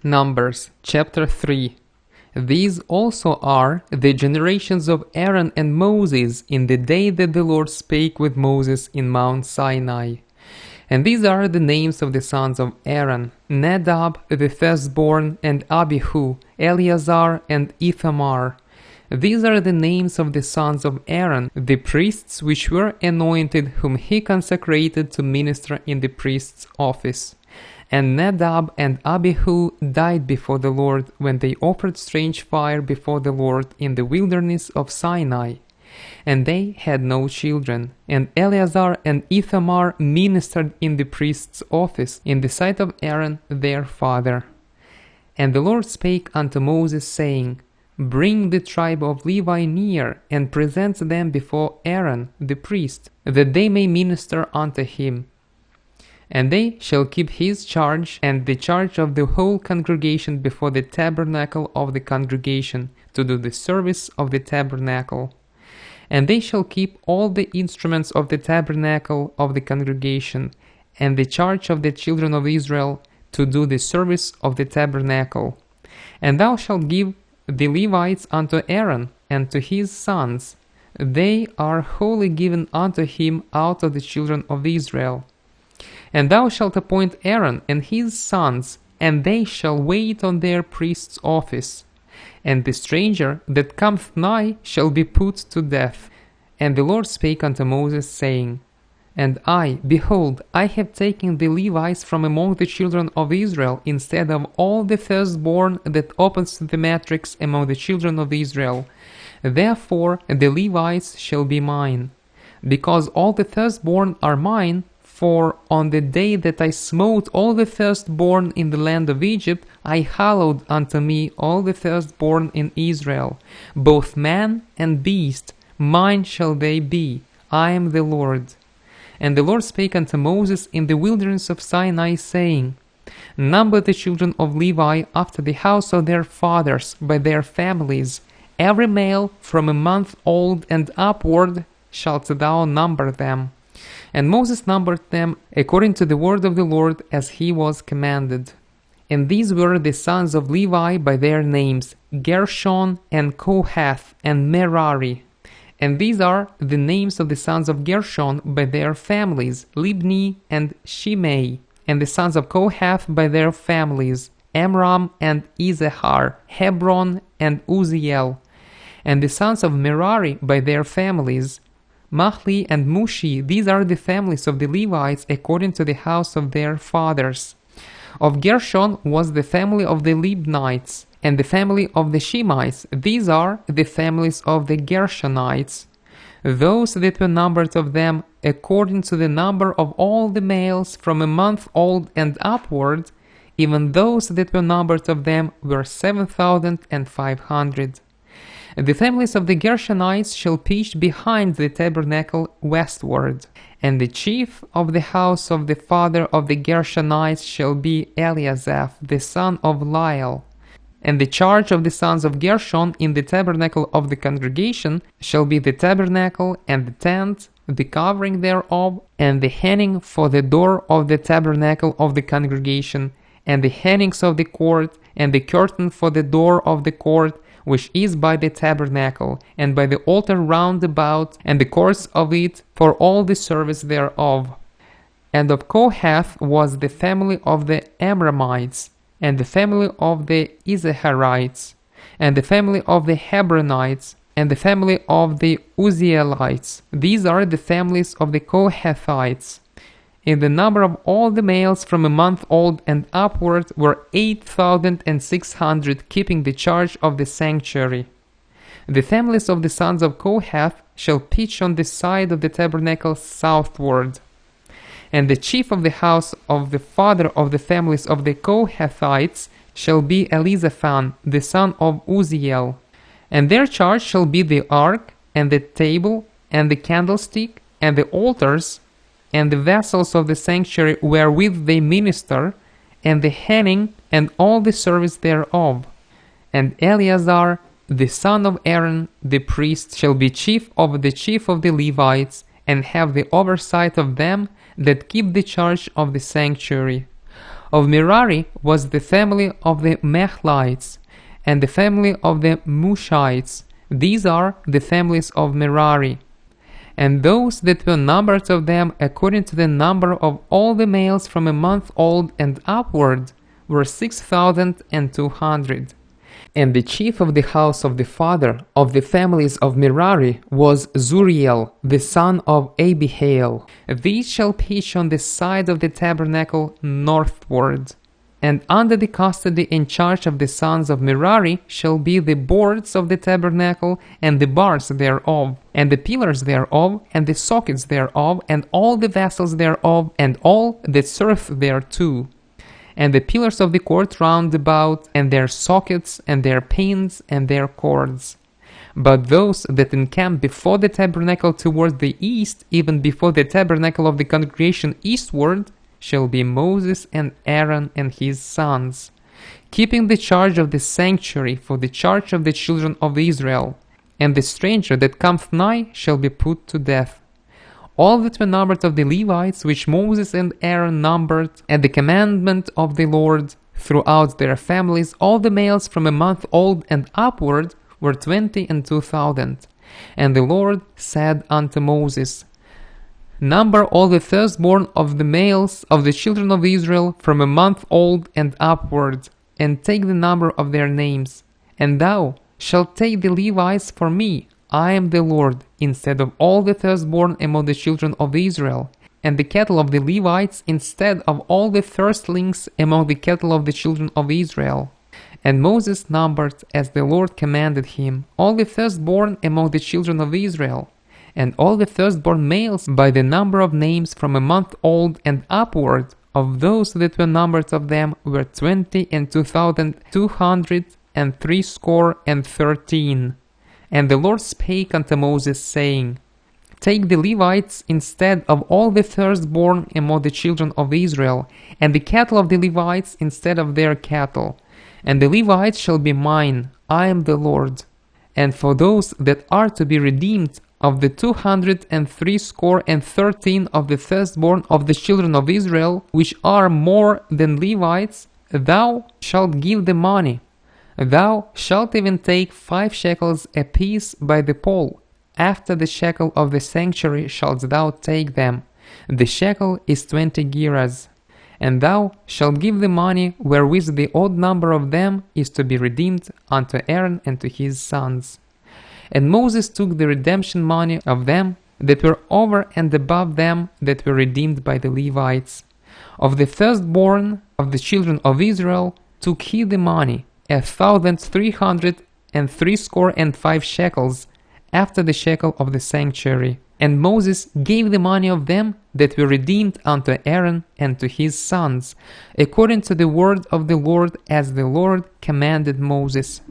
Numbers chapter 3. These also are the generations of Aaron and Moses in the day that the Lord spake with Moses in Mount Sinai. And these are the names of the sons of Aaron: Nadab the firstborn, and Abihu, Eleazar, and Ithamar. These are the names of the sons of Aaron, the priests which were anointed, whom he consecrated to minister in the priest's office. And Nadab and Abihu died before the Lord when they offered strange fire before the Lord in the wilderness of Sinai. And they had no children. And Eleazar and Ithamar ministered in the priest's office in the sight of Aaron their father. And the Lord spake unto Moses, saying, Bring the tribe of Levi near, and present them before Aaron the priest, that they may minister unto him. And they shall keep his charge and the charge of the whole congregation before the tabernacle of the congregation, to do the service of the tabernacle. And they shall keep all the instruments of the tabernacle of the congregation, and the charge of the children of Israel, to do the service of the tabernacle. And thou shalt give the Levites unto Aaron and to his sons. They are wholly given unto him out of the children of Israel. And thou shalt appoint Aaron and his sons, and they shall wait on their priest's office. And the stranger that cometh nigh shall be put to death. And the Lord spake unto Moses, saying, And I, behold, I have taken the Levites from among the children of Israel, instead of all the firstborn that opens the matrix among the children of Israel. Therefore the Levites shall be mine. Because all the firstborn are mine, for on the day that I smote all the firstborn in the land of Egypt, I hallowed unto me all the firstborn in Israel, both man and beast, mine shall they be. I am the Lord. And the Lord spake unto Moses in the wilderness of Sinai, saying, Number the children of Levi after the house of their fathers by their families, every male from a month old and upward shalt thou number them. And Moses numbered them according to the word of the Lord, as he was commanded. And these were the sons of Levi by their names, Gershon and Kohath and Merari. And these are the names of the sons of Gershon by their families, Libni and Shimei. And the sons of Kohath by their families, Amram and Izahar, Hebron and Uziel. And the sons of Merari by their families, Mahli and Mushi. These are the families of the Levites according to the house of their fathers. Of Gershon was the family of the Libnites, and the family of the Shemites. These are the families of the Gershonites. Those that were numbered of them according to the number of all the males from a month old and upward, even those that were numbered of them were 7,500. The families of the Gershonites shall pitch behind the tabernacle westward. And the chief of the house of the father of the Gershonites shall be Eliasaph, the son of Lael. And the charge of the sons of Gershon in the tabernacle of the congregation shall be the tabernacle and the tent, the covering thereof, and the hanging for the door of the tabernacle of the congregation, and the hangings of the court, and the curtain for the door of the court, which is by the tabernacle, and by the altar round about, and the courts of it, for all the service thereof. And of Kohath was the family of the Amramites, and the family of the Izaharites, and the family of the Hebronites, and the family of the Uzielites. These are the families of the Kohathites. In the number of all the males from a month old and upward were 8,600, keeping the charge of the sanctuary. The families of the sons of Kohath shall pitch on the side of the tabernacle southward. And the chief of the house of the father of the families of the Kohathites shall be Elizaphan, the son of Uziel. And their charge shall be the ark, and the table, and the candlestick, and the altars, and the vessels of the sanctuary wherewith they minister, and the hanging, and all the service thereof. And Eleazar, the son of Aaron, the priest, shall be chief of the Levites, and have the oversight of them that keep the charge of the sanctuary. Of Merari was the family of the Mahlites, and the family of the Mushites. These are the families of Merari. And those that were numbered of them according to the number of all the males from a month old and upward were 6,200. And the chief of the house of the father of the families of Merari was Zuriel, the son of Abihail. These shall pitch on the side of the tabernacle northward. And under the custody and charge of the sons of Merari shall be the boards of the tabernacle, and the bars thereof, and the pillars thereof, and the sockets thereof, and all the vessels thereof, and all that serve thereto, and the pillars of the court round about, and their sockets, and their pins, and their cords. But those that encamp before the tabernacle toward the east, even before the tabernacle of the congregation eastward, shall be Moses and Aaron and his sons, keeping the charge of the sanctuary for the charge of the children of Israel. And the stranger that cometh nigh shall be put to death. All that were numbered of the Levites, which Moses and Aaron numbered, at the commandment of the Lord, throughout their families, all the males from a month old and upward were 22,000. And the Lord said unto Moses, Number all the firstborn of the males of the children of Israel from a month old and upward, and take the number of their names. And thou shalt take the Levites for me, I am the Lord, instead of all the firstborn among the children of Israel, and the cattle of the Levites instead of all the firstlings among the cattle of the children of Israel. And Moses numbered, as the Lord commanded him, all the firstborn among the children of Israel, and all the firstborn males by the number of names from a month old and upward, of those that were numbered of them were 22,213. And the Lord spake unto Moses, saying, Take the Levites instead of all the firstborn among the children of Israel, and the cattle of the Levites instead of their cattle. And the Levites shall be mine, I am the Lord. And for those that are to be redeemed, of the 213 of the firstborn of the children of Israel, which are more than Levites, thou shalt give the money. Thou shalt even take 5 shekels apiece by the poll. After the shekel of the sanctuary shalt thou take them. The shekel is 20 gerahs. And thou shalt give the money wherewith the odd number of them is to be redeemed unto Aaron and to his sons. And Moses took the redemption money of them that were over and above them that were redeemed by the Levites. Of the firstborn of the children of Israel took he the money, 1,365 shekels, after the shekel of the sanctuary. And Moses gave the money of them that were redeemed unto Aaron and to his sons, according to the word of the Lord, as the Lord commanded Moses.